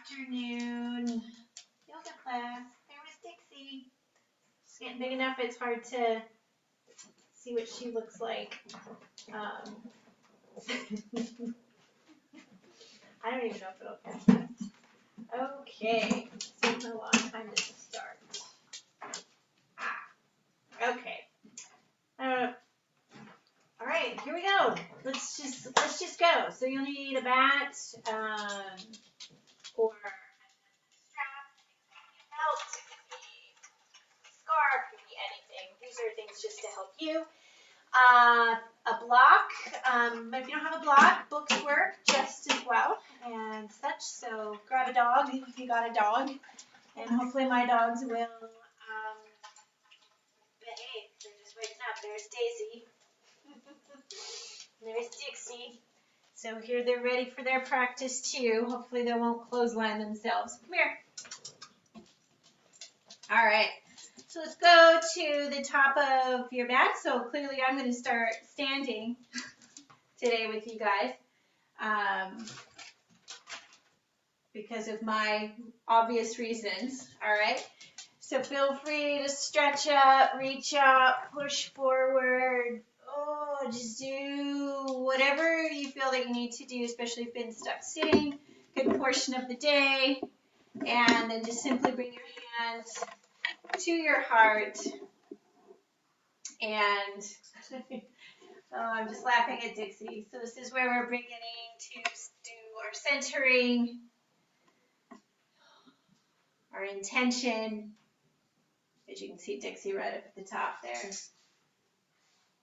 afternoon yoga class. There was Dixie. She's getting big enough it's hard to see what she looks like. I don't even know if it'll catch that. Okay, seems a long time to start. Okay. All right, here we go. Let's just go. So you'll need a bat, or a strap, belt, it could be a scarf, it could be anything. These are things just to help you. A block. If you don't have a block, books work just as well and such. So grab a dog if you got a dog, and hopefully my dogs will behave. They're just waking up. There's Daisy. There's Dixie. So here they're ready for their practice too. Hopefully they won't clothesline themselves. Come here. All right. So let's go to the top of your mat. So clearly I'm going to start standing today with you guys because of my obvious reasons. All right. So feel free to stretch up, reach up, push forward. Oh, just do whatever you feel that you need to do, especially if you've been stuck sitting a good portion of the day. And then just simply bring your hands to your heart. And I'm just laughing at Dixie. So this is where we're beginning to do our centering, our intention. As you can see, Dixie right up at the top there.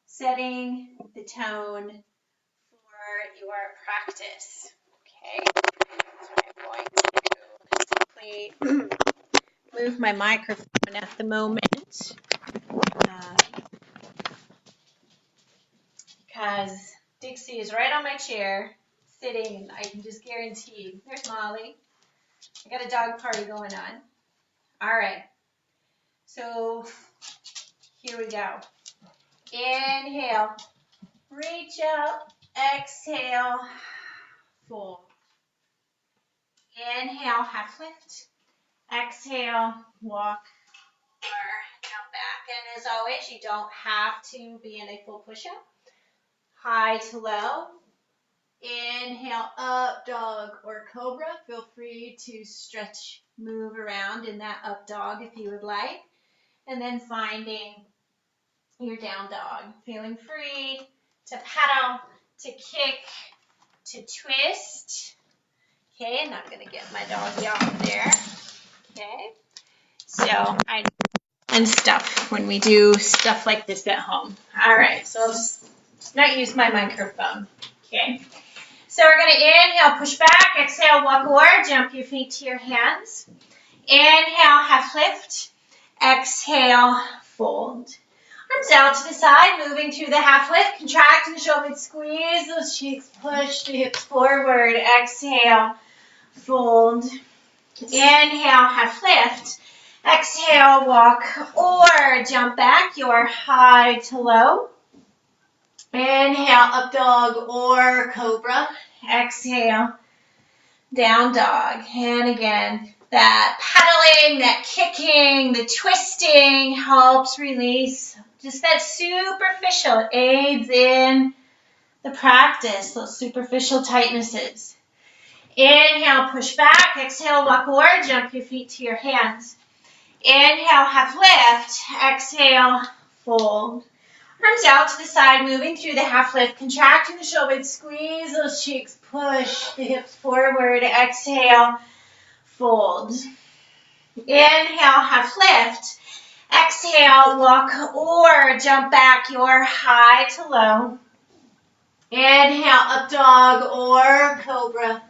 Setting the tone for your practice. Okay, so I'm going to simply move my microphone at the moment because Dixie is right on my chair sitting, and I can just guarantee. There's Molly. I got a dog party going on. All right, so here we go. Inhale, reach up, exhale, fold. Inhale, half lift. Exhale, walk or jump back. And as always, you don't have to be in a full push-up. High to low. Inhale, up dog or cobra. Feel free to stretch, move around in that up dog if you would like. And then finding your down dog. Feeling free to pedal, to kick, to twist. Okay, I'm not going to get my doggy off there. Okay, so I and stuff when we do stuff like this at home. All right, so I'll just not use my microphone. Okay, so we're going to inhale, push back, exhale, walk or jump your feet to your hands. Inhale, half lift. Exhale, fold. Arms out to the side, moving through the half lift. Contract in the shoulders, squeeze those cheeks, push the hips forward. Exhale, fold. Inhale, half lift. Exhale, walk or jump back. Your high to low. Inhale, up dog or cobra. Exhale, down dog. And again, that pedaling, that kicking, the twisting helps release just that superficial. It aids in the practice, those superficial tightnesses. Inhale, push back. Exhale, walk or jump your feet to your hands. Inhale, half lift. Exhale, fold. Arms out to the side, moving through the half lift. Contracting the shoulders, squeeze those cheeks, push the hips forward. Exhale, fold. Inhale, half lift. Exhale, walk or jump back your high to low. Inhale, up dog or cobra.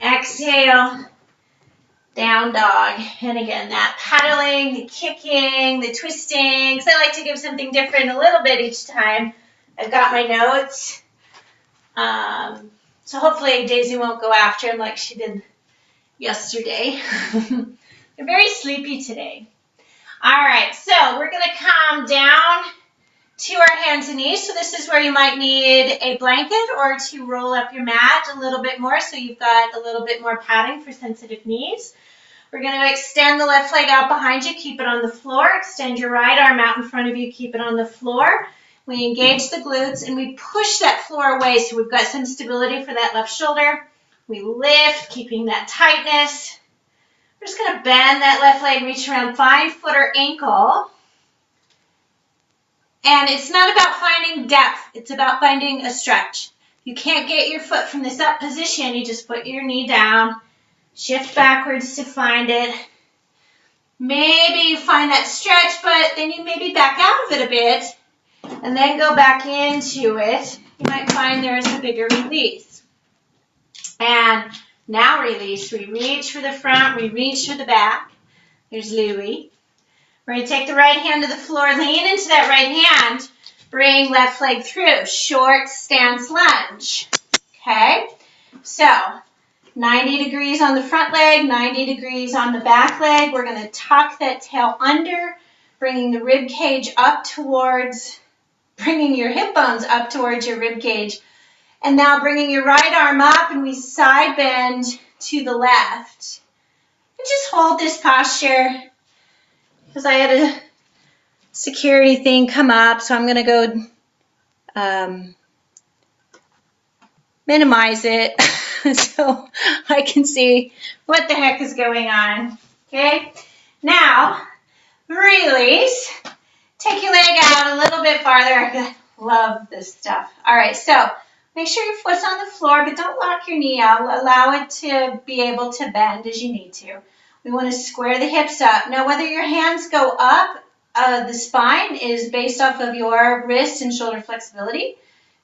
Exhale, down dog. And again, that paddling, the kicking, the twisting. Because I like to give something different a little bit each time. I've got my notes. So hopefully Daisy won't go after him like she did yesterday. They're very sleepy today. All right, so we're going to come down to our hands and knees. So this is where you might need a blanket or to roll up your mat a little bit more so you've got a little bit more padding for sensitive knees. We're going to extend the left leg out behind you, keep it on the floor. Extend your right arm out in front of you, keep it on the floor. We engage the glutes and we push that floor away so we've got some stability for that left shoulder. We lift, keeping that tightness. We're just going to bend that left leg, reach around, find foot or ankle. And it's not about finding depth, it's about finding a stretch. You can't get your foot from this up position, you just put your knee down, shift backwards to find it. Maybe you find that stretch, but then you maybe back out of it a bit and then go back into it. You might find there's a bigger release. And now release. We reach for the front, we reach for the back. Here's Louie. We're going to take the right hand to the floor, lean into that right hand, bring left leg through, short stance lunge. Okay? So 90 degrees on the front leg, 90 degrees on the back leg. We're going to tuck that tail under, bringing the rib cage up towards, bringing your hip bones up towards your rib cage. And now bringing your right arm up and we side bend to the left. And just hold this posture because I had a security thing come up, so I'm going to go minimize it so I can see what the heck is going on. Okay, now release. Take your leg out a little bit farther. I love this stuff. All right, so make sure your foot's on the floor, but don't lock your knee out. Allow it to be able to bend as you need to. We want to square the hips up. Now, whether your hands go up, the spine is based off of your wrist and shoulder flexibility.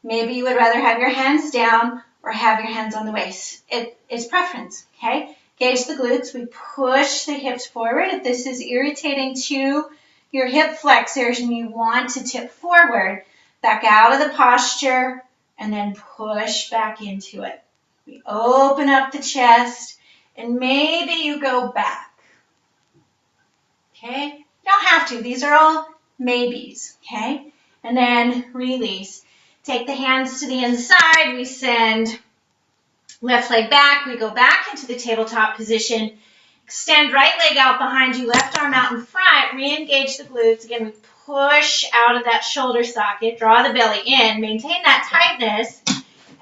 Maybe you would rather have your hands down or have your hands on the waist. It's preference, okay? Gauge the glutes. We push the hips forward. If this is irritating to your hip flexors and you want to tip forward, back out of the posture and then push back into it. We open up the chest and maybe you go back. Okay? You don't have to. These are all maybes. Okay? And then release. Take the hands to the inside. We send left leg back. We go back into the tabletop position. Extend right leg out behind you. Left arm out in front. Re-engage the glutes. Again, we push out of that shoulder socket. Draw the belly in. Maintain that tightness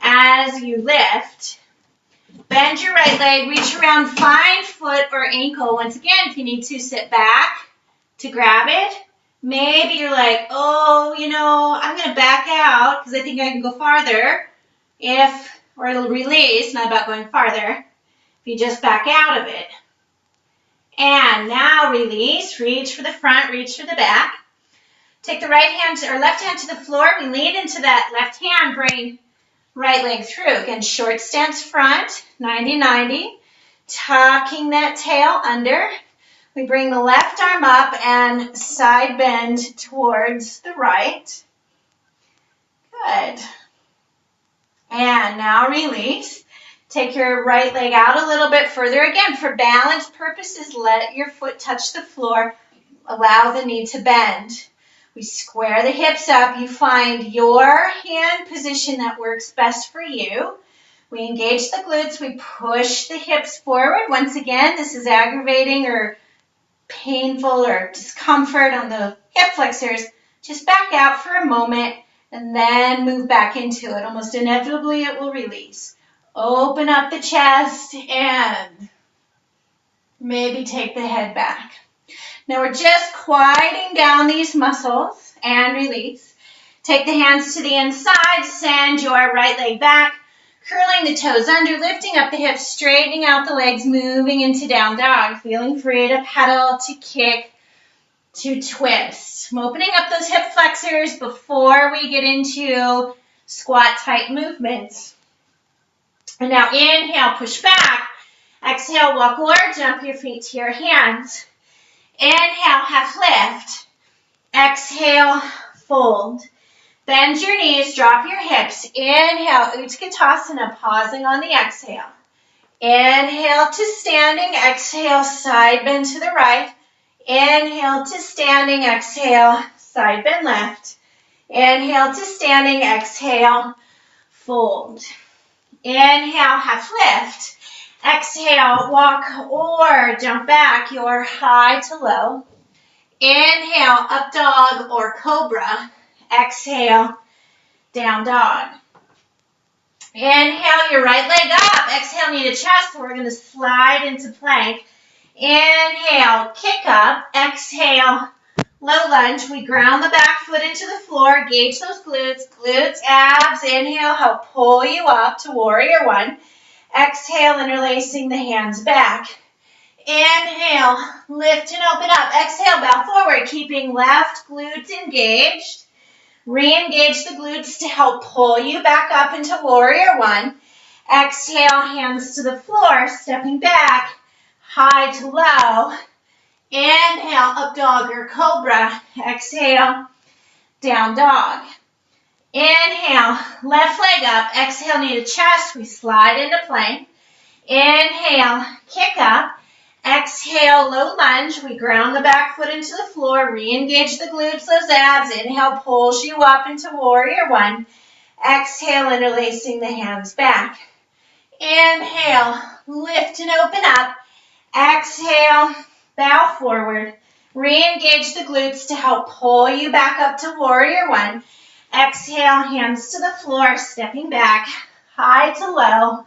as you lift. Bend your right leg, reach around, find foot or ankle. Once again, if you need to, sit back to grab it. Maybe you're like, oh, I'm going to back out because I think I can go farther or it'll release, not about going farther, if you just back out of it. And now release, reach for the front, reach for the back. Take the right hand or left hand to the floor. We lean into that left hand, bring right leg through. Again, short stance front, 90-90. Tucking that tail under. We bring the left arm up and side bend towards the right. Good. And now release. Take your right leg out a little bit further. Again, for balance purposes, let your foot touch the floor. Allow the knee to bend. We square the hips up. You find your hand position that works best for you. We engage the glutes. We push the hips forward. Once again, this is aggravating or painful or discomfort on the hip flexors. Just back out for a moment and then move back into it. Almost inevitably, it will release. Open up the chest and maybe take the head back. Now we're just quieting down these muscles and release. Take the hands to the inside, send your right leg back, curling the toes under, lifting up the hips, straightening out the legs, moving into down dog, feeling free to pedal, to kick, to twist. I'm opening up those hip flexors before we get into squat type movements. And now inhale, push back. Exhale, walk or jump your feet to your hands. Inhale, half lift. Exhale, fold. Bend your knees, drop your hips. Inhale, Utkatasana, pausing on the exhale. Inhale to standing, exhale, side bend to the right. Inhale to standing, exhale, side bend left. Inhale to standing, exhale, fold. Inhale, half lift. Exhale, walk or jump back, your high to low. Inhale, up dog or cobra. Exhale, down dog. Inhale, your right leg up. Exhale, knee to chest. We're going to slide into plank. Inhale, kick up. Exhale, low lunge. We ground the back foot into the floor. Gauge those glutes. Glutes, abs. Inhale, help pull you up to warrior one. Exhale, interlacing the hands back. Inhale, lift and open up. Exhale, bow forward, keeping left glutes engaged. Re-engage the glutes to help pull you back up into warrior one. Exhale, hands to the floor, stepping back, high to low. Inhale, up dog or cobra. Exhale, down dog. Inhale, left leg up. Exhale, knee to chest. We slide into plank. Inhale, kick up. Exhale, low lunge. We ground the back foot into the floor. Re-engage the glutes, those abs. Inhale, pulls you up into warrior one. Exhale, interlacing the hands back. Inhale, lift and open up. Exhale, bow forward. Re-engage the glutes to help pull you back up to warrior one. Exhale, hands to the floor, stepping back, high to low.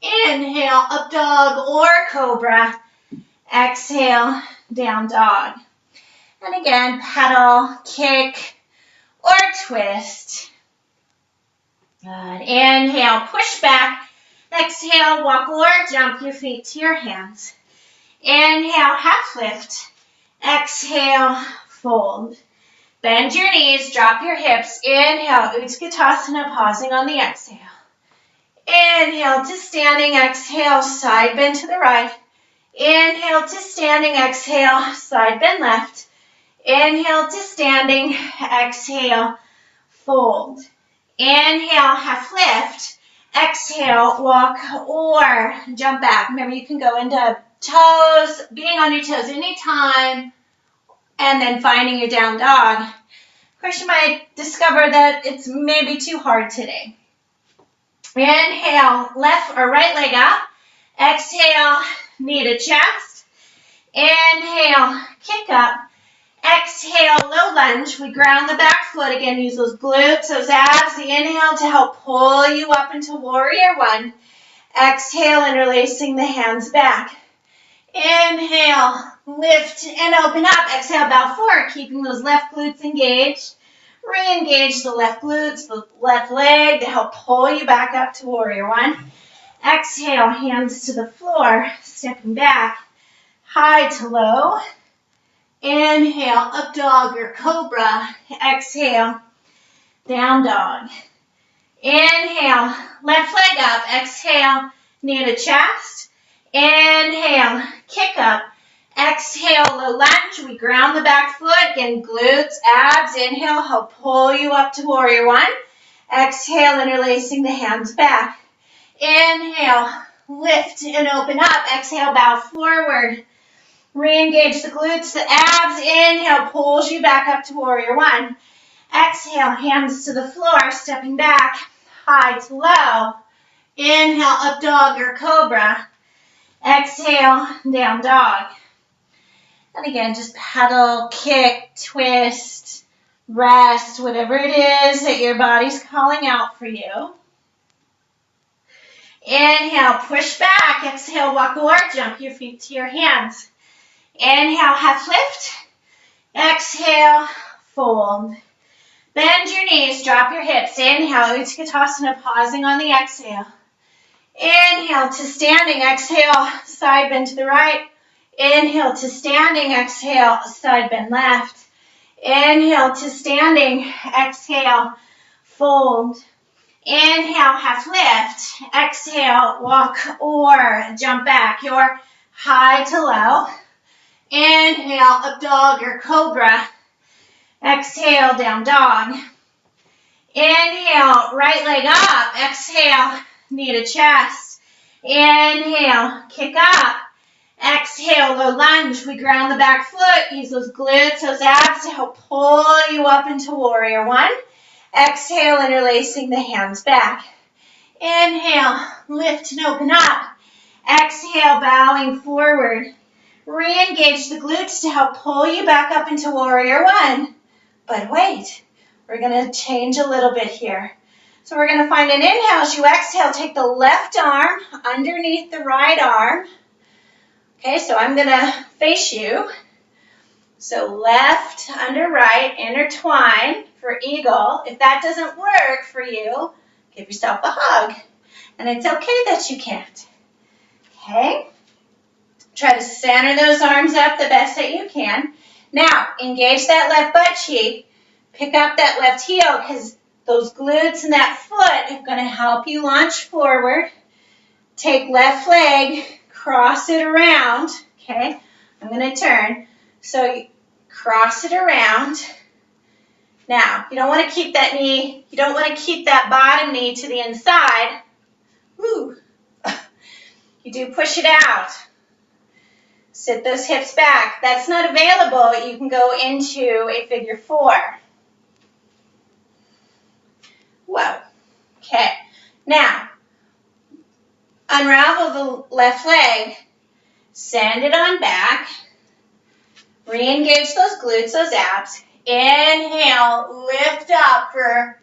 Inhale, up dog or cobra. Exhale, down dog. And again, pedal, kick, or twist. Good. Inhale, push back. Exhale, walk or jump your feet to your hands. Inhale, half lift. Exhale, fold. Bend your knees, drop your hips. Inhale, Utkatasana, pausing on the exhale. Inhale to standing, exhale, side bend to the right. Inhale to standing, exhale, side bend left. Inhale to standing, exhale, fold. Inhale, half lift. Exhale, walk or jump back. Remember, you can go into toes, being on your toes anytime, and then finding your down dog. Of course, you might discover that it's maybe too hard today. Inhale, left or right leg up. Exhale, knee to chest. Inhale, kick up. Exhale, low lunge. We ground the back foot. Again, use those glutes, those abs. The inhale to help pull you up into warrior one. Exhale, interlacing the hands back. Inhale, lift and open up. Exhale, bow forward, keeping those left glutes engaged. Re-engage the left glutes, the left leg to help pull you back up to warrior one. Exhale, hands to the floor, stepping back, high to low. Inhale, up dog or cobra. Exhale, down dog. Inhale, left leg up. Exhale, knee to chest. Inhale, kick up. Exhale, low lunge. We ground the back foot. Again, glutes, abs. Inhale, help pull you up to warrior one. Exhale, interlacing the hands back. Inhale, lift and open up. Exhale, bow forward. Re-engage the glutes, the abs. Inhale, pulls you back up to warrior one. Exhale, hands to the floor, stepping back, high to low. Inhale, up dog or cobra. Exhale, down dog. And again, just pedal, kick, twist, rest, whatever it is that your body's calling out for you. Inhale, push back. Exhale, walk or jump your feet to your hands. Inhale, half lift. Exhale, fold. Bend your knees, drop your hips. Inhale, Utkatasana, pausing on the exhale. Inhale to standing, exhale, side bend to the right. Inhale to standing, exhale, side bend left. Inhale to standing, exhale, fold. Inhale, half lift. Exhale, walk or jump back. Your high to low. Inhale, up dog or cobra. Exhale, down dog. Inhale, right leg up. Exhale, knee to chest. Inhale, kick up. Exhale, low lunge. We ground the back foot. Use those glutes, those abs to help pull you up into warrior one. Exhale, interlacing the hands back. Inhale, lift and open up. Exhale, bowing forward. Re-engage the glutes to help pull you back up into warrior one. But wait, we're going to change a little bit here. So we're going to find an inhale. As you exhale, take the left arm underneath the right arm. Okay, so I'm going to face you. So left under right, intertwine for eagle. If that doesn't work for you, give yourself a hug. And it's okay that you can't. Okay? Try to center those arms up the best that you can. Now, engage that left butt cheek. Pick up that left heel because those glutes and that foot are going to help you launch forward. Take left leg, cross it around. Okay? I'm going to turn. So you cross it around. Now, you don't want to keep that knee, you don't want to keep that bottom knee to the inside. Woo. You do push it out. Sit those hips back. That's not available. You can go into a figure four. Whoa. Okay. Now, unravel the left leg. Send it on back. Re-engage those glutes, those abs. Inhale, lift up for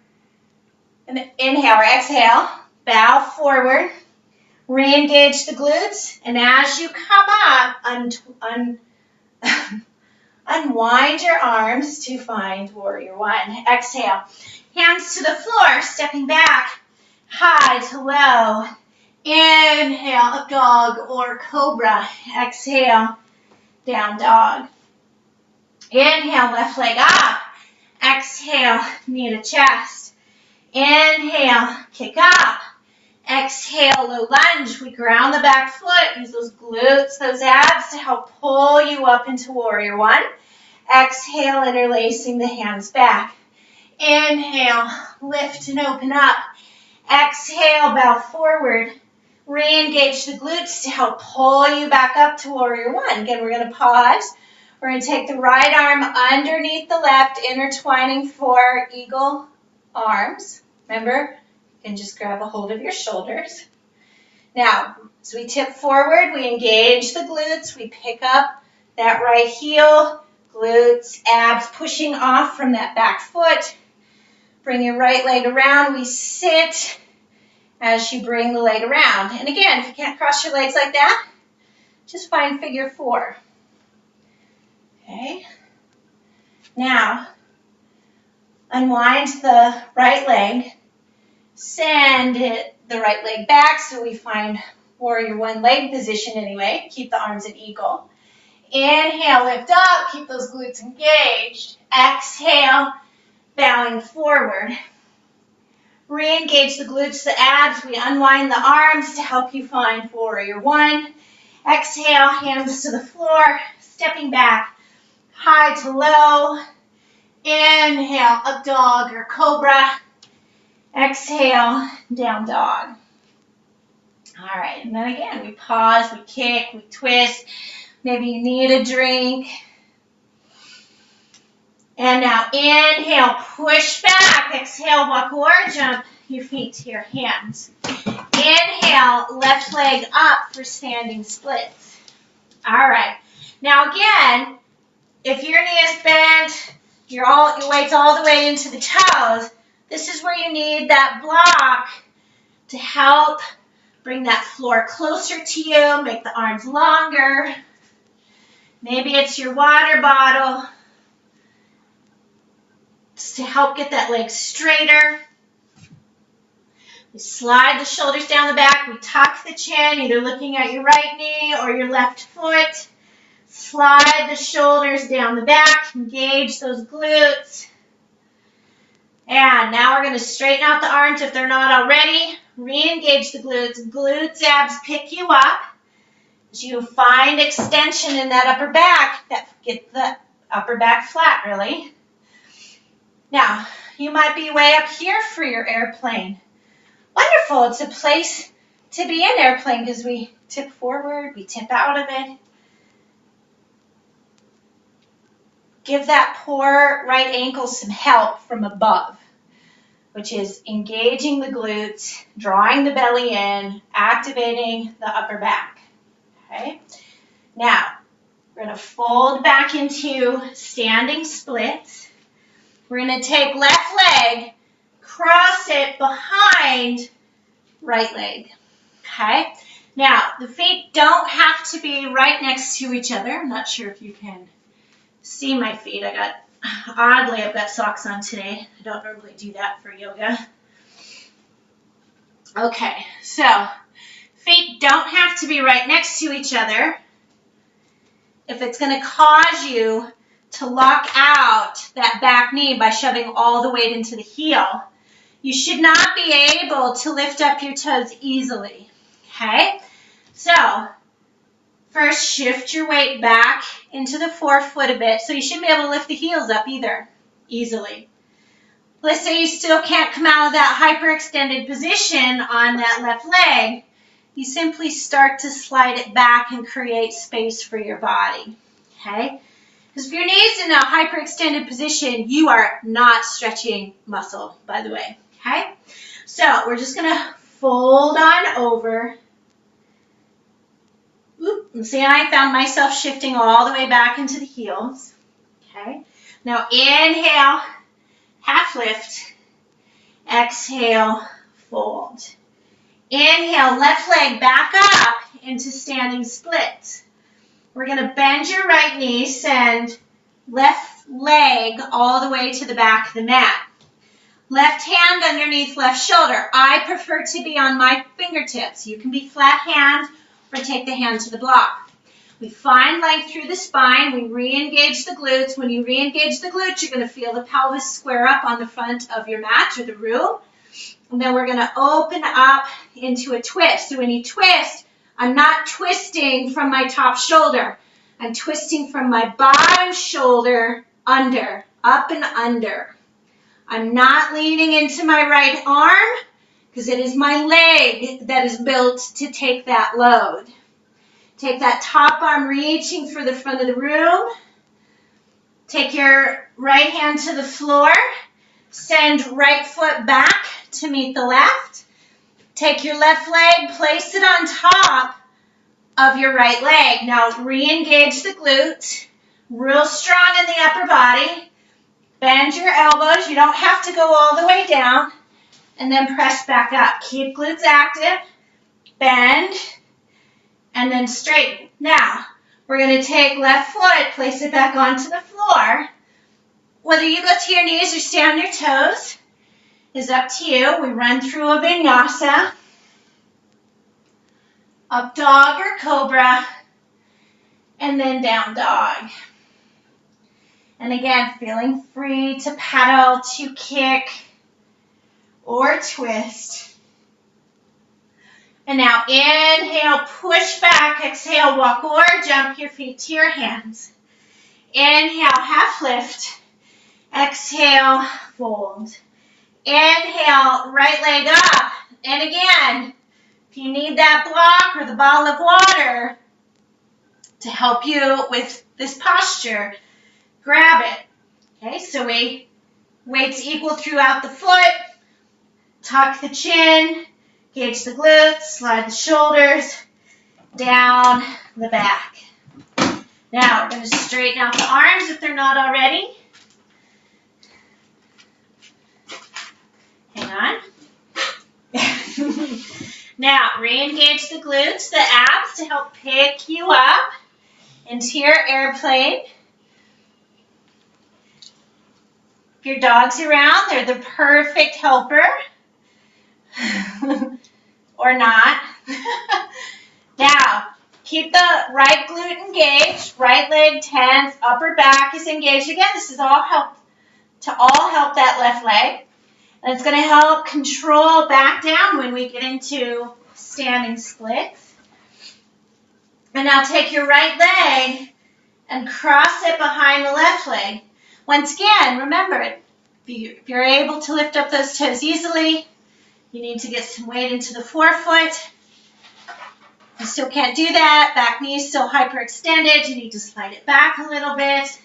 an inhale or exhale. Bow forward. Re-engage the glutes, and as you come up, unwind your arms to find warrior one. Exhale. Hands to the floor, stepping back, high to low. Inhale, up dog or cobra. Exhale, down dog. Inhale, left leg up. Exhale, knee to chest. Inhale, kick up. Exhale, low lunge. We ground the back foot. Use those glutes, those abs to help pull you up into warrior one. Exhale, interlacing the hands back. Inhale, lift and open up. Exhale, bow forward. Re-engage the glutes to help pull you back up to warrior one. Again, we're going to pause. We're going to take the right arm underneath the left, intertwining for eagle arms. Remember? And just grab a hold of your shoulders. Now, as we tip forward, we engage the glutes. We pick up that right heel, glutes, abs pushing off from that back foot. Bring your right leg around. We sit as you bring the leg around. And again, if you can't cross your legs like that, just find figure four. Okay. Now, unwind the right leg. Send the right leg back so we find warrior one leg position anyway. Keep the arms at eagle. Inhale, lift up. Keep those glutes engaged. Exhale, bowing forward. Re-engage the glutes, the abs. We unwind the arms to help you find warrior one. Exhale, hands to the floor. Stepping back, high to low. Inhale, up dog or cobra. Exhale, down dog. All right, and then again, we pause, we kick, we twist. Maybe you need a drink. And now inhale, push back. Exhale, walk or jump your feet to your hands. Inhale, left leg up for standing splits. All right. Now again, if your knee is bent, your weight's all the way into the toes, this is where you need that block to help bring that floor closer to you, make the arms longer. Maybe it's your water bottle just to help get that leg straighter. We slide the shoulders down the back. We tuck the chin, either looking at your right knee or your left foot. Slide the shoulders down the back. Engage those glutes. And now we're going to straighten out the arms if they're not already. Re-engage the glutes. Glutes, abs pick you up. As you find extension in that upper back, get the upper back flat, really. Now, you might be way up here for your airplane. Wonderful. It's a place to be in airplane because we tip forward, we tip out of it. Give that poor right ankle some help from above. which is engaging the glutes, drawing the belly in, activating the upper back. Okay? Now, we're going to fold back into standing splits. We're going to take left leg, cross it behind right leg. Okay? Now, the feet don't have to be right next to each other. I'm not sure if you can see my feet. Oddly, I've got socks on today. I don't normally do that for yoga. Okay, so feet don't have to be right next to each other. If it's going to cause you to lock out that back knee by shoving all the weight into the heel, you should not be able to lift up your toes easily. Okay? So, first shift your weight back into the forefoot a bit, so you shouldn't be able to lift the heels up either, easily. Let's say you still can't come out of that hyperextended position on that left leg. You simply start to slide it back and create space for your body. Okay? Because if your knee's in a hyperextended position, you are not stretching muscle, by the way. Okay? So, we're just going to fold on over. Oop, and see, I found myself shifting all the way back into the heels. Okay? Now, inhale, half lift. Exhale, fold. Inhale, left leg back up into standing split. We're going to bend your right knee, send left leg all the way to the back of the mat. Left hand underneath left shoulder. I prefer to be on my fingertips. You can be flat hand or take the hand to the block. We find length through the spine. We re-engage the glutes. When you re-engage the glutes, you're going to feel the pelvis square up on the front of your mat or the room. And then we're going to open up into a twist. So when you twist, I'm not twisting from my top shoulder. I'm twisting from my bottom shoulder under, up and under. I'm not leaning into my right arm because it is my leg that is built to take that load. Take that top arm reaching for the front of the room. Take your right hand to the floor. Send right foot back to meet the left. Take your left leg, place it on top of your right leg. Now re-engage the glutes. Real strong in the upper body. Bend your elbows. You don't have to go all the way down. And then press back up. Keep glutes active. Bend. And then straighten. Now, we're going to take left foot, place it back onto the floor. Whether you go to your knees or stay on your toes is up to you. We run through a vinyasa. Up dog or cobra. And then down dog. And again, feeling free to pedal, to kick, or twist. And now inhale, push back, exhale, walk or jump your feet to your hands. Inhale, half lift. Exhale, fold. Inhale, right leg up. And again, if you need that block or the bottle of water to help you with this posture, grab it. Okay, so weight's equal throughout the foot. Tuck the chin. Engage the glutes, slide the shoulders, down the back. Now we're going to straighten out the arms if they're not already. Hang on. Now re-engage the glutes, the abs to help pick you up into your airplane. If your dog's around, they're the perfect helper. Or not. Now, keep the right glute engaged, right leg tense, upper back is engaged. Again, this is all help that left leg. And it's going to help control back down when we get into standing splits. And now take your right leg and cross it behind the left leg. Once again, remember, if you're able to lift up those toes easily, you need to get some weight into the forefoot. You still can't do that. Back knee is still hyperextended. You need to slide it back a little bit.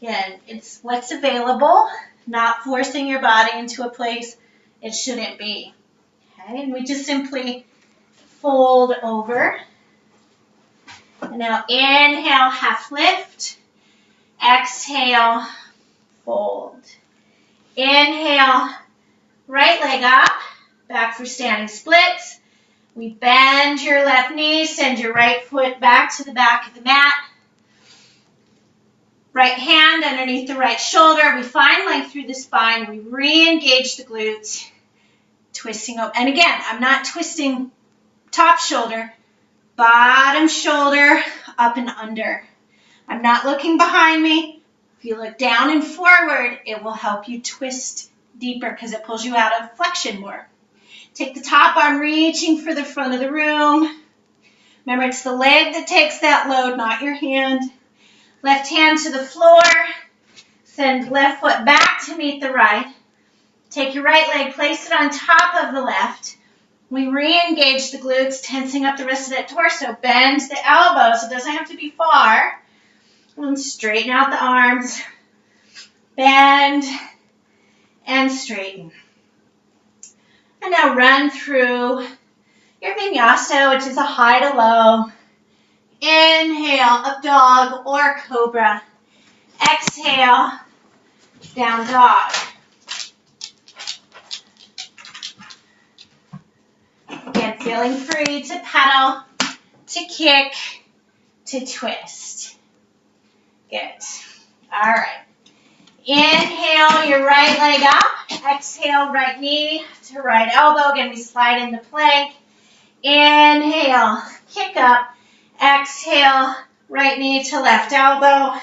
Again, it's what's available, not forcing your body into a place it shouldn't be. Okay, and we just simply fold over. And now inhale, half lift. Exhale, fold. Inhale, right leg up, back for standing splits. We bend your left knee, send your right foot back to the back of the mat. Right hand underneath the right shoulder. We find length through the spine. We re-engage the glutes. Twisting over. And again, I'm not twisting top shoulder, bottom shoulder, up and under. I'm not looking behind me. If you look down and forward, it will help you twist deeper because it pulls you out of flexion more. Take the top arm reaching for the front of the room. Remember, it's the leg that takes that load, not your hand. Left hand to the floor. Send left foot back to meet the right. Take your right leg, place it on top of the left. We re-engage the glutes, tensing up the rest of that torso. Bend the elbows. It doesn't have to be far. And straighten out the arms. Bend and straighten. And now run through your vinyasa, which is a high to low. Inhale, up dog or cobra. Exhale, down dog. Again, feeling free to pedal, to kick, to twist. Good. All right. Inhale, your right leg up. Exhale, right knee to right elbow. Again, we slide into plank. Inhale, kick up. Exhale, right knee to left elbow.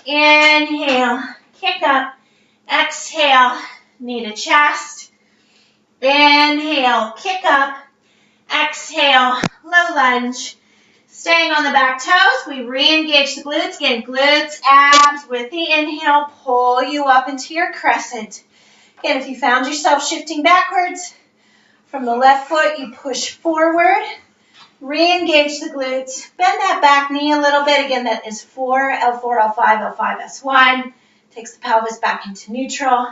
Inhale, kick up. Exhale, knee to chest. Inhale, kick up. Exhale, low lunge. Staying on the back toes, we re-engage the glutes. Again, glutes, abs. With the inhale, pull you up into your crescent. Again, if you found yourself shifting backwards, from the left foot, you push forward. Re-engage the glutes. Bend that back knee a little bit. Again, that is 4, L4, L5, L5, S1. Takes the pelvis back into neutral.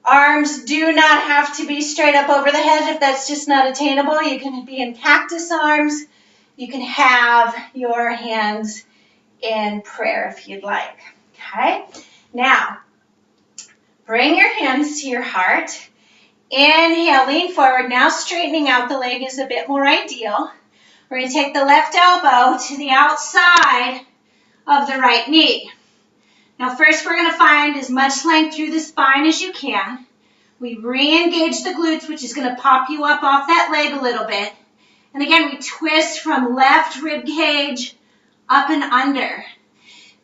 Arms do not have to be straight up over the head if that's just not attainable. You can be in cactus arms. You can have your hands in prayer if you'd like. Okay? Now, bring your hands to your heart. Inhale, lean forward. Now straightening out the leg is a bit more ideal. We're going to take the left elbow to the outside of the right knee. Now first we're going to find as much length through the spine as you can. We re-engage the glutes, which is going to pop you up off that leg a little bit. And again, we twist from left rib cage up and under.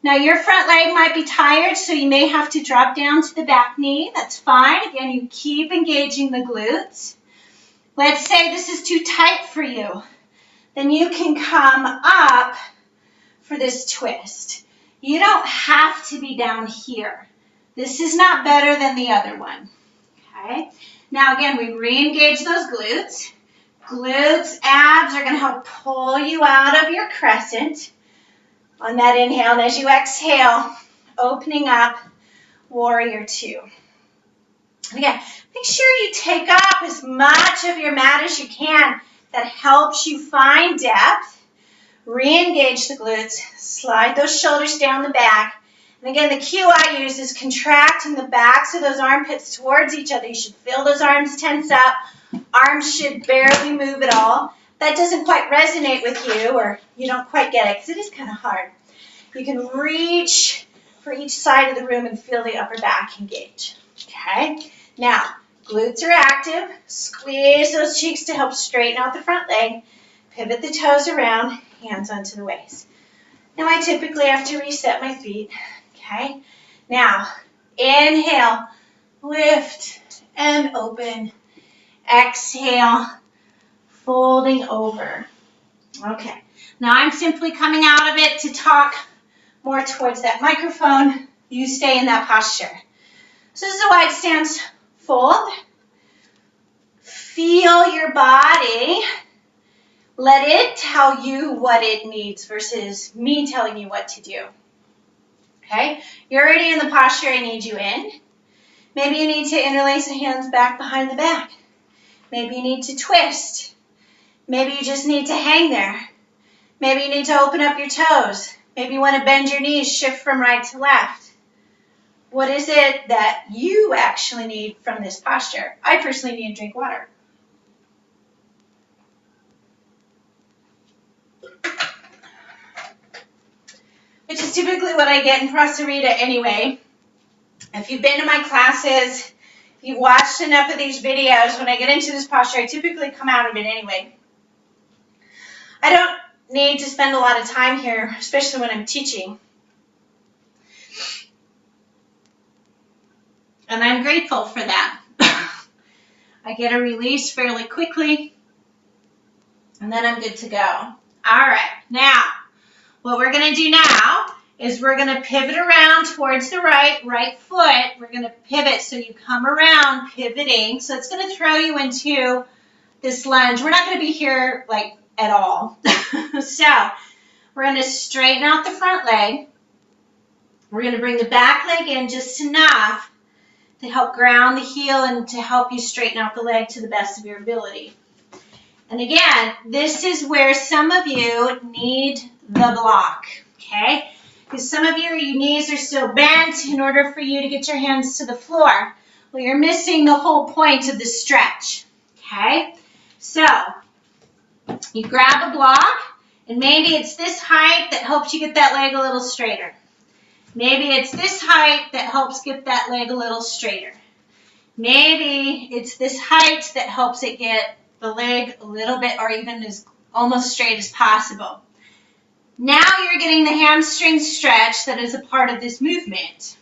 Now your front leg might be tired, so you may have to drop down to the back knee. That's fine. Again, you keep engaging the glutes. Let's say this is too tight for you. Then you can come up for this twist. You don't have to be down here. This is not better than the other one. Okay? Now again, we re-engage those glutes. Glutes, abs are going to help pull you out of your crescent on that inhale. And as you exhale, opening up, warrior two. And again, make sure you take up as much of your mat as you can. That helps you find depth. Re-engage the glutes. Slide those shoulders down the back. And again, the cue I use is contracting the backs of those armpits towards each other. You should feel those arms tense up. Arms should barely move at all. That doesn't quite resonate with you, or you don't quite get it, because it is kind of hard. You can reach for each side of the room and feel the upper back engage. Okay? Now, glutes are active. Squeeze those cheeks to help straighten out the front leg. Pivot the toes around, hands onto the waist. Now, I typically have to reset my feet. Okay? Now, inhale, lift and open. Exhale, folding over. Okay. Now, I'm simply coming out of it to talk more towards that microphone. You stay in that posture. So this is a wide stance fold. Feel your body. Let it tell you what it needs versus me telling you what to do. okay? You're already in the posture I need you in. Maybe you need to interlace the hands back behind the back. Maybe you need to twist. Maybe you just need to hang there. Maybe you need to open up your toes. Maybe you want to bend your knees, shift from right to left. What is it that you actually need from this posture? I personally need to drink water. Which is typically what I get in Prasarita anyway. If you've been to my classes, if you've watched enough of these videos, when I get into this posture, I typically come out of it anyway. I don't need to spend a lot of time here, especially when I'm teaching. And I'm grateful for that. I get a release fairly quickly, and then I'm good to go. All right, now, what we're going to do now is we're going to pivot around towards the right foot. We're going to pivot so you come around pivoting. So it's going to throw you into this lunge. We're not going to be here like at all. So we're going to straighten out the front leg. We're going to bring the back leg in just enough to help ground the heel and to help you straighten out the leg to the best of your ability. And again, this is where some of you need the block, okay? Because some of your knees are still bent in order for you to get your hands to the floor. Well, you're missing the whole point of the stretch, okay? So you grab a block, and maybe it's this height that helps you get that leg a little straighter. Maybe it's this height that helps get that leg a little straighter. Maybe it's this height that helps it get the leg a little bit or even as almost straight as possible. Now you're getting the hamstring stretch that is a part of this movement.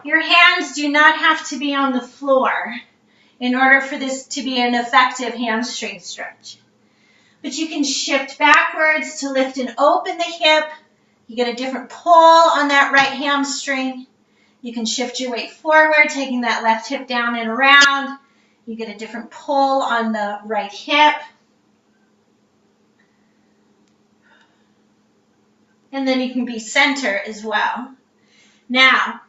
Your hands do not have to be on the floor in order for this to be an effective hamstring stretch. But you can shift backwards to lift and open the hip. You get a different pull on that right hamstring. You can shift your weight forward, taking that left hip down and around. You get a different pull on the right hip. And then you can be center as well. Now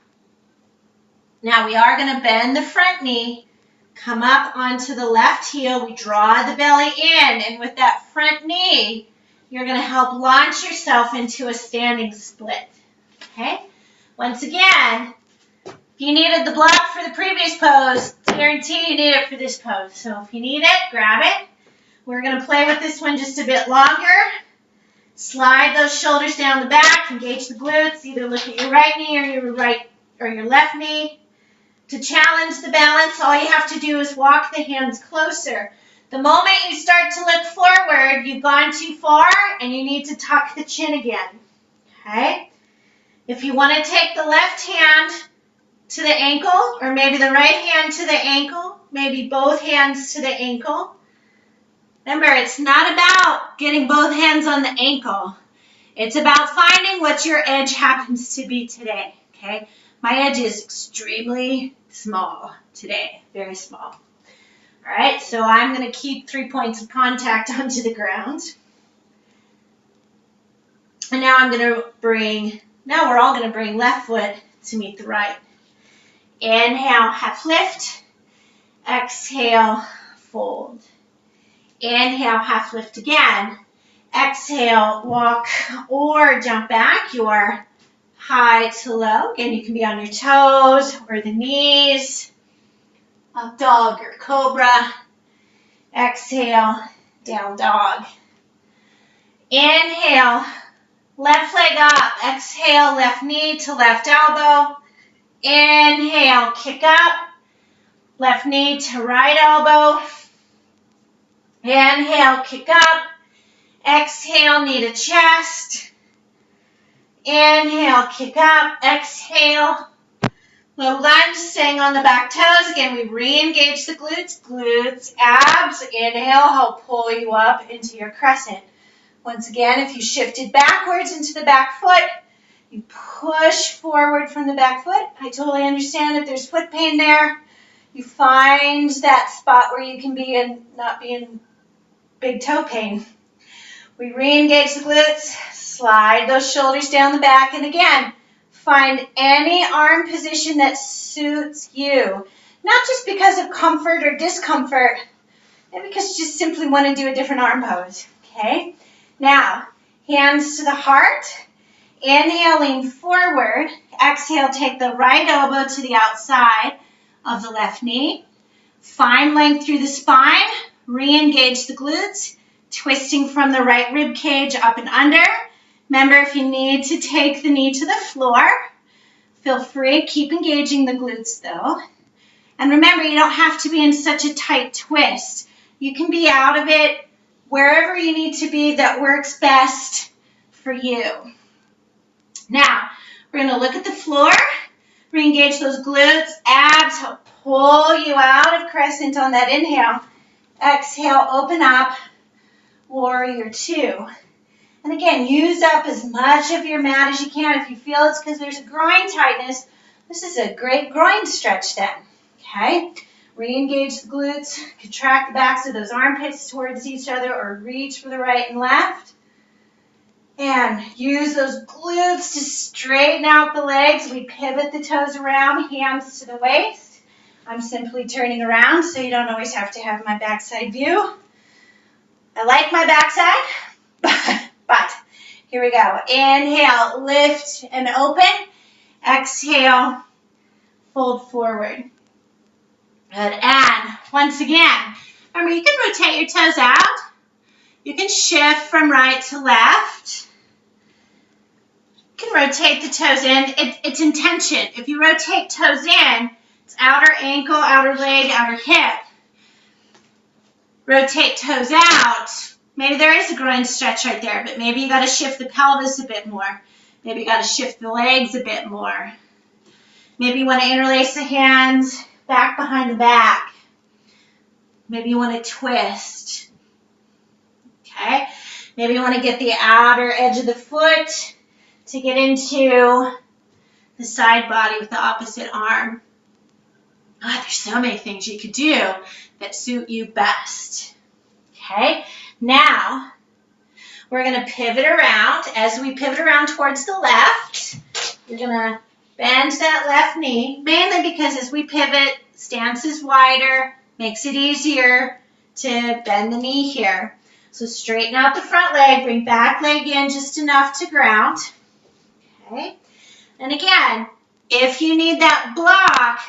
we are going to bend the front knee, come up onto the left heel. We draw the belly in, and with that front knee, you're going to help launch yourself into a standing split, okay? Once again, if you needed the block for the previous pose, guarantee you need it for this pose. So if you need it, grab it. We're going to play with this one just a bit longer. Slide those shoulders down the back, engage the glutes, either look at your right knee or your left knee. To challenge the balance, all you have to do is walk the hands closer. The moment you start to look forward, you've gone too far and you need to tuck the chin again, okay? If you want to take the left hand to the ankle or maybe the right hand to the ankle, maybe both hands to the ankle. Remember, it's not about getting both hands on the ankle. It's about finding what your edge happens to be today, okay? My edge is extremely small today, very small. All right, so I'm going to keep 3 points of contact onto the ground. And now we're all going to bring left foot to meet the right. Inhale, half lift. Exhale, fold. Inhale, half lift again. Exhale, walk or jump back your high to low. Again, you can be on your toes or the knees. Up dog or cobra. Exhale, down dog. Inhale, left leg up. Exhale, left knee to left elbow. Inhale, kick up. Left knee to right elbow. Inhale, kick up. Exhale, knee to chest. Inhale, kick up. Exhale. Low lunge, staying on the back toes. Again, we re-engage the glutes, abs. Inhale, help pull you up into your crescent. Once again, if you shifted backwards into the back foot, you push forward from the back foot. I totally understand if there's foot pain there. You find that spot where you can be and not be in big toe pain. We re-engage the glutes, slide those shoulders down the back, and again, Find any arm position that suits you. Not just because of comfort or discomfort, and because you just simply want to do a different arm pose. Okay? Now, hands to the heart. Inhale, lean forward. Exhale, take the right elbow to the outside of the left knee. Find length through the spine. Re-engage the glutes. Twisting from the right rib cage up and under. Remember, if you need to take the knee to the floor, feel free. Keep engaging the glutes though. And remember, you don't have to be in such a tight twist. You can be out of it wherever you need to be that works best for you. Now, we're going to look at the floor. Re-engage those glutes. Abs help pull you out of crescent on that inhale. Exhale, open up. Warrior two. And again, use up as much of your mat as you can. If you feel it's because there's a groin tightness, this is a great groin stretch then. Okay? Re-engage the glutes. Contract the backs of those armpits towards each other or reach for the right and left. And use those glutes to straighten out the legs. We pivot the toes around, hands to the waist. I'm simply turning around so you don't always have to have my backside view. I like my backside, but here we go. Inhale, lift and open. Exhale, fold forward. Good. And once again, remember you can rotate your toes out. You can shift from right to left. You can rotate the toes in. It's intention. If you rotate toes in, it's outer ankle, outer leg, outer hip. Rotate toes out. Maybe there is a groin stretch right there, but maybe you got to shift the pelvis a bit more. Maybe you got to shift the legs a bit more. Maybe you want to interlace the hands back behind the back. Maybe you want to twist. Okay? Maybe you want to get the outer edge of the foot to get into the side body with the opposite arm. God, there's so many things you could do that suit you best. Okay? Now, we're going to pivot around. As we pivot around towards the left, you're going to bend that left knee, mainly because as we pivot, stance is wider, makes it easier to bend the knee here. So straighten out the front leg, bring back leg in just enough to ground. Okay? And again, if you need that block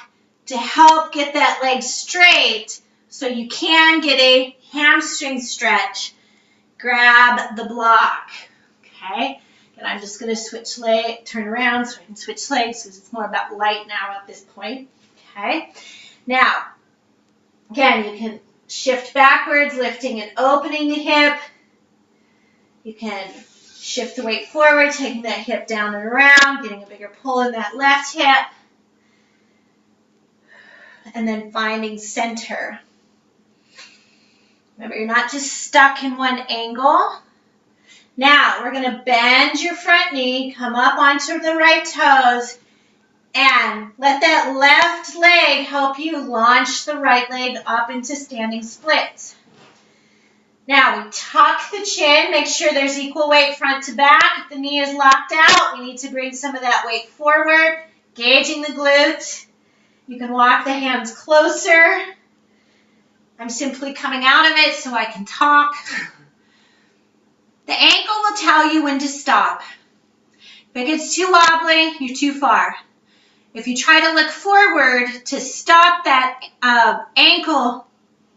to help get that leg straight so you can get a hamstring stretch, grab the block. Okay? And I'm just going to switch leg, turn around so I can switch legs because it's more about light now at this point. Okay? Now, again, you can shift backwards, lifting and opening the hip. You can shift the weight forward, taking that hip down and around, getting a bigger pull in that left hip. And then finding center. Remember, you're not just stuck in one angle. Now, we're going to bend your front knee, come up onto the right toes, and let that left leg help you launch the right leg up into standing splits. Now, we tuck the chin, make sure there's equal weight front to back. If the knee is locked out, we need to bring some of that weight forward, gauging the glutes. You can walk the hands closer. I'm simply coming out of it so I can talk. The ankle will tell you when to stop. If it gets too wobbly, you're too far. If you try to look forward to stop that ankle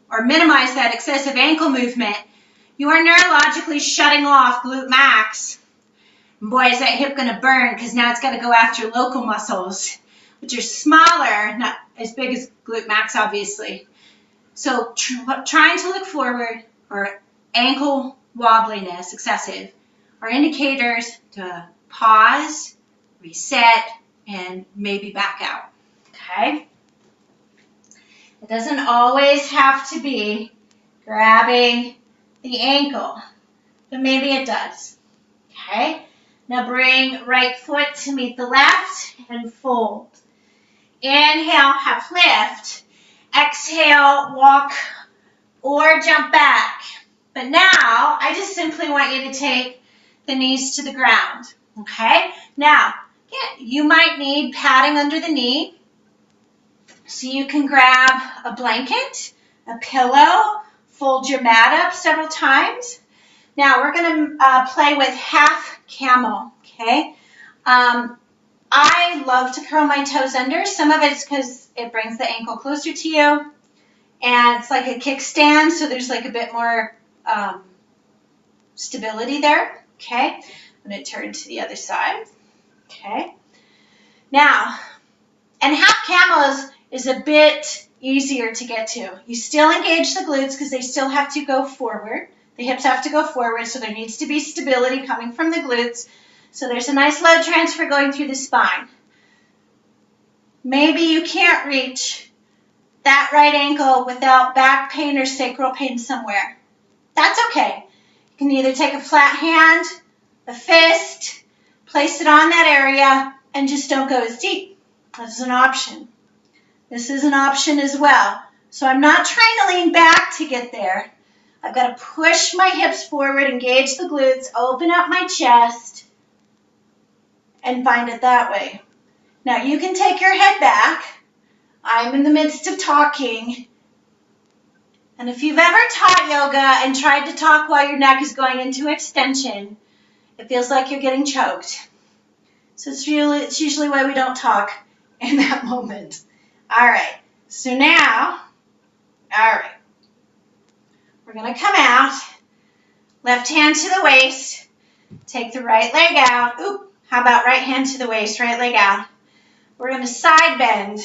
or minimize that excessive ankle movement, you are neurologically shutting off glute max. And boy, is that hip going to burn because now it's got to go after local muscles, which are smaller, not as big as glute max, obviously. So trying to look forward or ankle wobbliness, excessive, are indicators to pause, reset, and maybe back out. Okay? It doesn't always have to be grabbing the ankle, but maybe it does. Okay? Now bring right foot to meet the left and fold. Inhale, half lift. Exhale, walk or jump back. But now, I just simply want you to take the knees to the ground. Okay? Now, Again, you might need padding under the knee. So you can grab a blanket, a pillow, fold your mat up several times. Now we're going to play with half camel, okay? I love to curl my toes under. Some of it's because it brings the ankle closer to you. And it's like a kickstand, so there's like a bit more stability there, okay? I'm going to turn to the other side, okay? Now, and half camel is a bit easier to get to. You still engage the glutes because they still have to go forward. The hips have to go forward, so there needs to be stability coming from the glutes. So there's a nice load transfer going through the spine. Maybe you can't reach that right ankle without back pain or sacral pain somewhere. That's okay. You can either take a flat hand, a fist, place it on that area, and just don't go as deep. That's an option. This is an option as well. So I'm not trying to lean back to get there. I've got to push my hips forward, engage the glutes, open up my chest, and find it that way. Now you can take your head back. I'm in the midst of talking. And if you've ever taught yoga and tried to talk while your neck is going into extension, it feels like you're getting choked. So it's usually why we don't talk in that moment. All right, so now, we're going to come out, left hand to the waist, take the right leg out. Oop, how about right hand to the waist, right leg out. We're going to side bend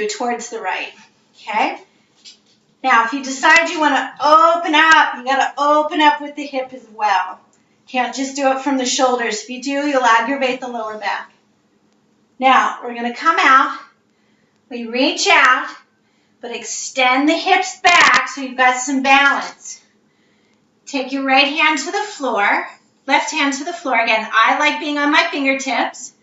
towards the right, okay? Now, if you decide you want to open up, you got to open up with the hip as well. Can't just do it from the shoulders. If you do, you'll aggravate the lower back. Now, we're going to come out. We reach out, but extend the hips back so you've got some balance. Take your right hand to the floor, left hand to the floor. Again, I like being on my fingertips.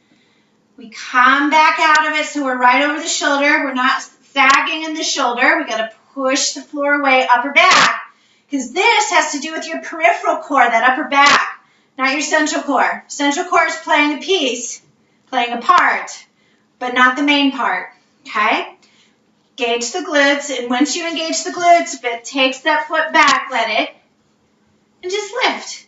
We come back out of it so we're right over the shoulder. We're not sagging in the shoulder. We got to push the floor away, upper back, because this has to do with your peripheral core, that upper back, not your central core. Central core is playing a piece, playing a part, but not the main part, okay? Engage the glutes, and once you engage the glutes, if it takes that foot back, let it, and just lift.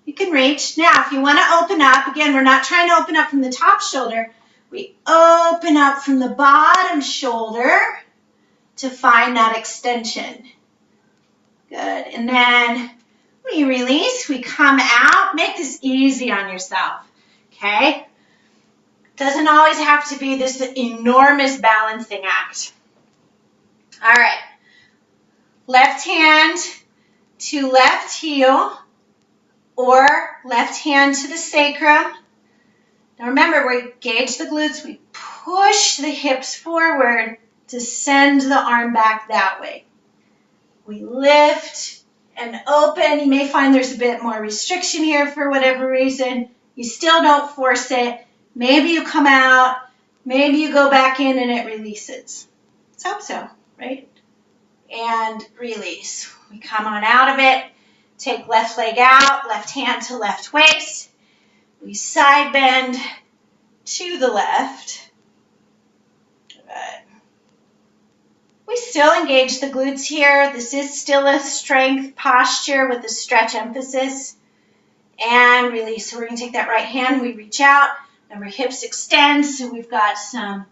You can reach. Now, if you want to open up, again, we're not trying to open up from the top shoulder. We open up from the bottom shoulder to find that extension. Good. And then we release. We come out. Make this easy on yourself, okay? Doesn't always have to be this enormous balancing act. All right. Left hand to left heel or left hand to the sacrum. Now remember, we engage the glutes. We push the hips forward to send the arm back that way. We lift and open. You may find there's a bit more restriction here for whatever reason. You still don't force it. Maybe you come out. Maybe you go back in and it releases. Let's hope so, right? And release. We come on out of it. Take left leg out, left hand to left waist. We side bend to the left. Good. We still engage the glutes here. This is still a strength posture with a stretch emphasis. And release. So we're going to take that right hand. We reach out. Remember, hips extend, so we've got some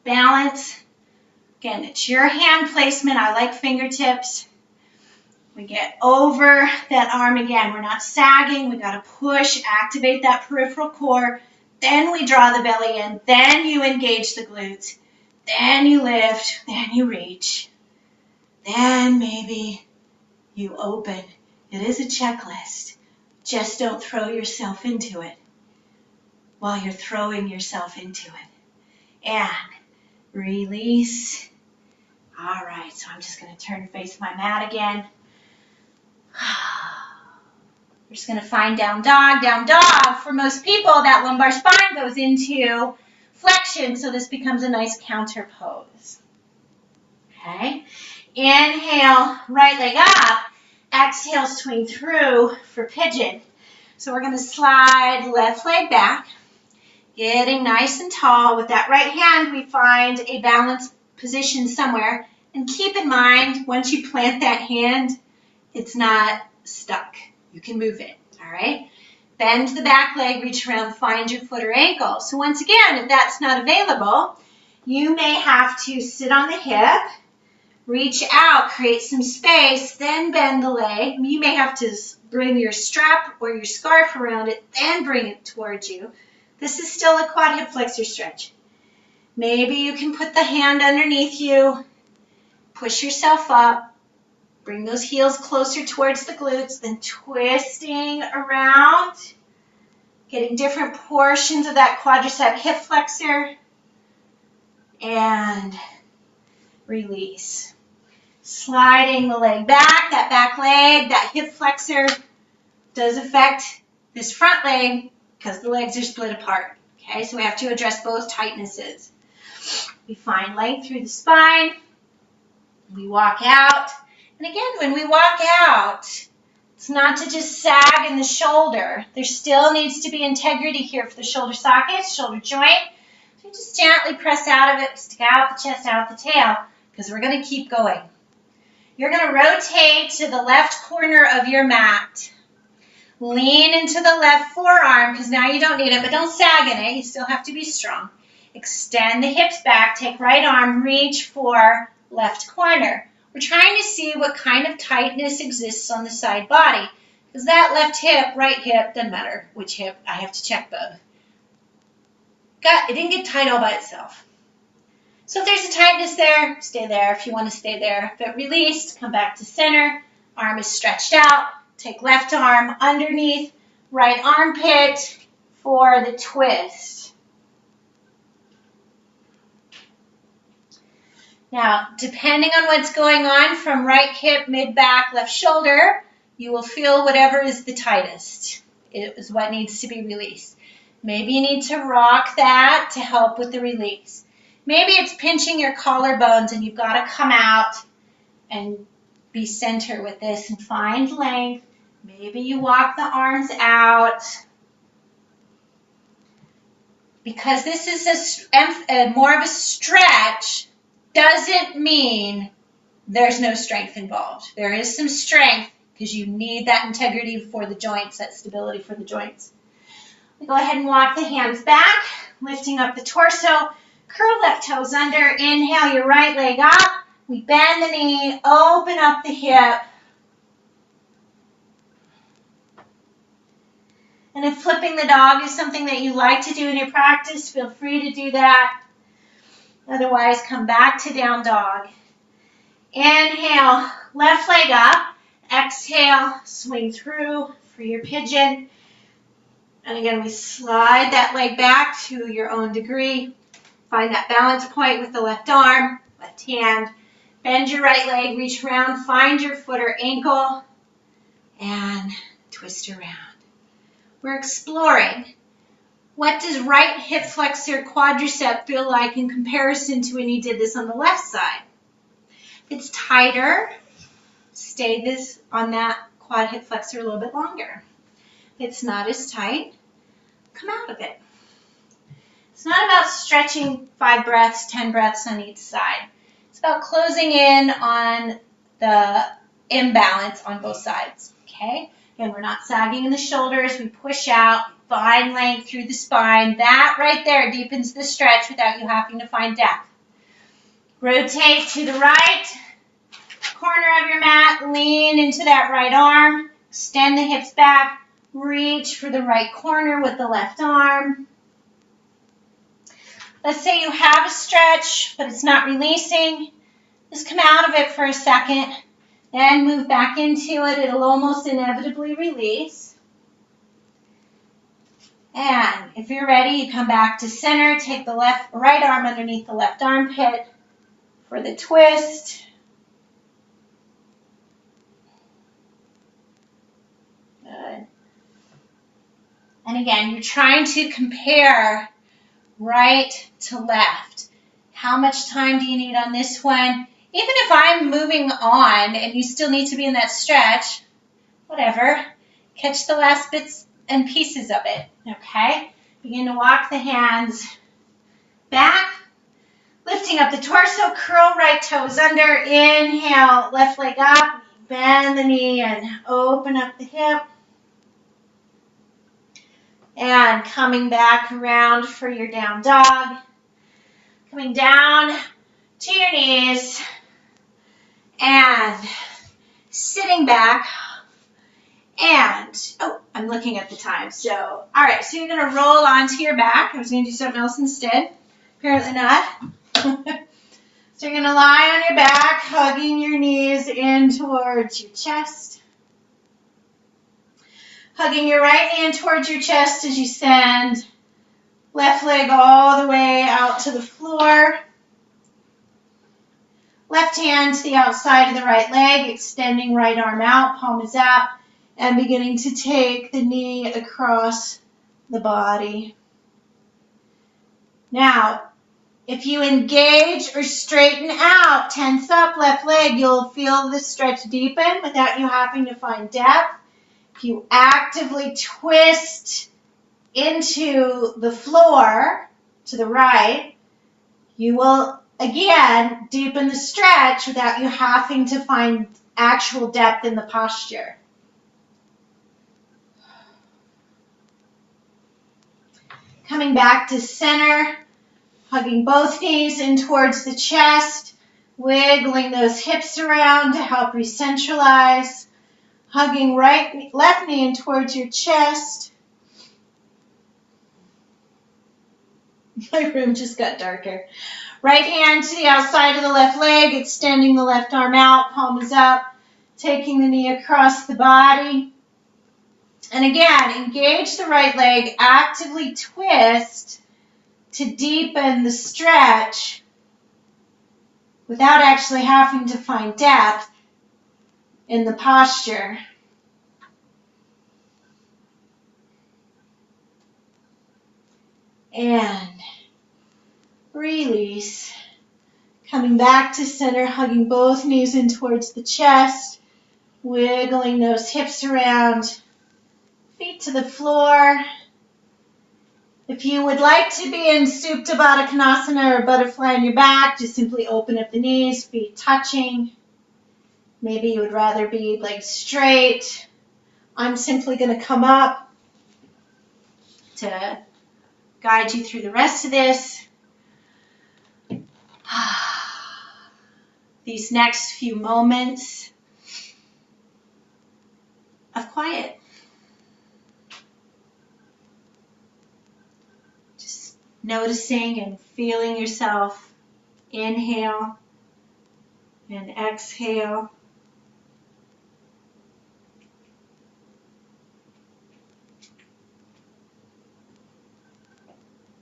balance. Again, it's your hand placement. I like fingertips. We get over that arm again. We're not sagging. We got to push, activate that peripheral core. Then we draw the belly in. Then you engage the glutes. Then you lift. Then you reach. Then maybe you open. It is a checklist. Just don't throw yourself into it while you're throwing yourself into it. And release. All right, so I'm just going to turn and face my mat again. We're just going to find down dog, down dog. For most people, that lumbar spine goes into flexion, so this becomes a nice counter pose. Okay, inhale, right leg up. Exhale, swing through for pigeon. So we're going to slide left leg back, getting nice and tall. With that right hand, we find a balanced position somewhere. And keep in mind, once you plant that hand, it's not stuck. You can move it, all right? Bend the back leg, reach around, find your foot or ankle. So once again, if that's not available, you may have to sit on the hip, reach out, create some space, then bend the leg. You may have to bring your strap or your scarf around it, then bring it towards you. This is still a quad hip flexor stretch. Maybe you can put the hand underneath you, push yourself up, bring those heels closer towards the glutes, then twisting around, getting different portions of that quadricep hip flexor, and release. Sliding the leg back, that back leg, that hip flexor does affect this front leg because the legs are split apart. Okay, so we have to address both tightnesses. We find length through the spine. We walk out. And again, when we walk out, it's not to just sag in the shoulder. There still needs to be integrity here for the shoulder socket, shoulder joint. So you just gently press out of it, stick out the chest, out the tail, because we're going to keep going. You're going to rotate to the left corner of your mat. Lean into the left forearm, because now you don't need it, but don't sag in it. You still have to be strong. Extend the hips back, take right arm, reach for left corner. We're trying to see what kind of tightness exists on the side body. Because that left hip, right hip, doesn't matter which hip, I have to check both. It didn't get tight all by itself. So if there's a tightness there, stay there if you want to stay there. If it released, come back to center. Arm is stretched out. Take left arm underneath right armpit for the twist. Now, depending on what's going on from right hip, mid back, left shoulder, you will feel whatever is the tightest. It is what needs to be released. Maybe you need to rock that to help with the release. Maybe it's pinching your collarbones and you've got to come out and be center with this and find length. Maybe you walk the arms out. Because this is more of a stretch, doesn't mean there's no strength involved. There is some strength because you need that integrity for the joints, that stability for the joints. We go ahead and walk the hands back, lifting up the torso. Curl left toes under. Inhale your right leg up. We bend the knee, open up the hip. And if flipping the dog is something that you like to do in your practice, feel free to do that. Otherwise, come back to down dog. Inhale, left leg up. Exhale, swing through for your pigeon. And again, we slide that leg back to your own degree. Find that balance point with the left arm, left hand. Bend your right leg, reach around, find your foot or ankle, and twist around. We're exploring. What does right hip flexor quadricep feel like in comparison to when you did this on the left side? If it's tighter, stay this on that quad hip flexor a little bit longer. If it's not as tight, come out of it. It's not about stretching 5 breaths, 10 breaths on each side. It's about closing in on the imbalance on both sides, okay? Again, we're not sagging in the shoulders. We push out, find length through the spine. That right there deepens the stretch without you having to find depth. Rotate to the right corner of your mat. Lean into that right arm. Extend the hips back. Reach for the right corner with the left arm. Let's say you have a stretch, but it's not releasing. Just come out of it for a second. Then move back into it. It'll almost inevitably release. And if you're ready, you come back to center. Take the right arm underneath the left armpit for the twist. Good. And again, you're trying to compare right to left. How much time do you need on this one? Even if I'm moving on and you still need to be in that stretch, whatever. Catch the last bits and pieces of it, okay? Begin to walk the hands back, lifting up the torso, curl right toes under, inhale, left leg up, bend the knee and open up the hip. And coming back around for your down dog. Coming down to your knees and sitting back. And, oh, I'm looking at the time. So, all right, so you're going to roll onto your back. I was going to do something else instead. Apparently not. So you're going to lie on your back, hugging your knees in towards your chest. Hugging your right hand towards your chest as you send left leg all the way out to the floor. Left hand to the outside of the right leg, extending right arm out, palm is up, and beginning to take the knee across the body. Now, if you engage or straighten out, tense up left leg, you'll feel the stretch deepen without you having to find depth. If you actively twist into the floor to the right, you will again deepen the stretch without you having to find actual depth in the posture. Coming back to center, hugging both knees in towards the chest, wiggling those hips around to help recentralize. Hugging left knee in towards your chest. My room just got darker. Right hand to the outside of the left leg, extending the left arm out, palm is up, taking the knee across the body. And again, engage the right leg, actively twist to deepen the stretch without actually having to find depth in the posture. And release. Coming back to center, hugging both knees in towards the chest, wiggling those hips around, feet to the floor. If you would like to be in Supta Baddha Konasana or butterfly on your back, just simply open up the knees, feet touching. Maybe you would rather be legs straight. I'm simply going to come up to guide you through the rest of this. These next few moments of quiet. Just noticing and feeling yourself inhale and exhale.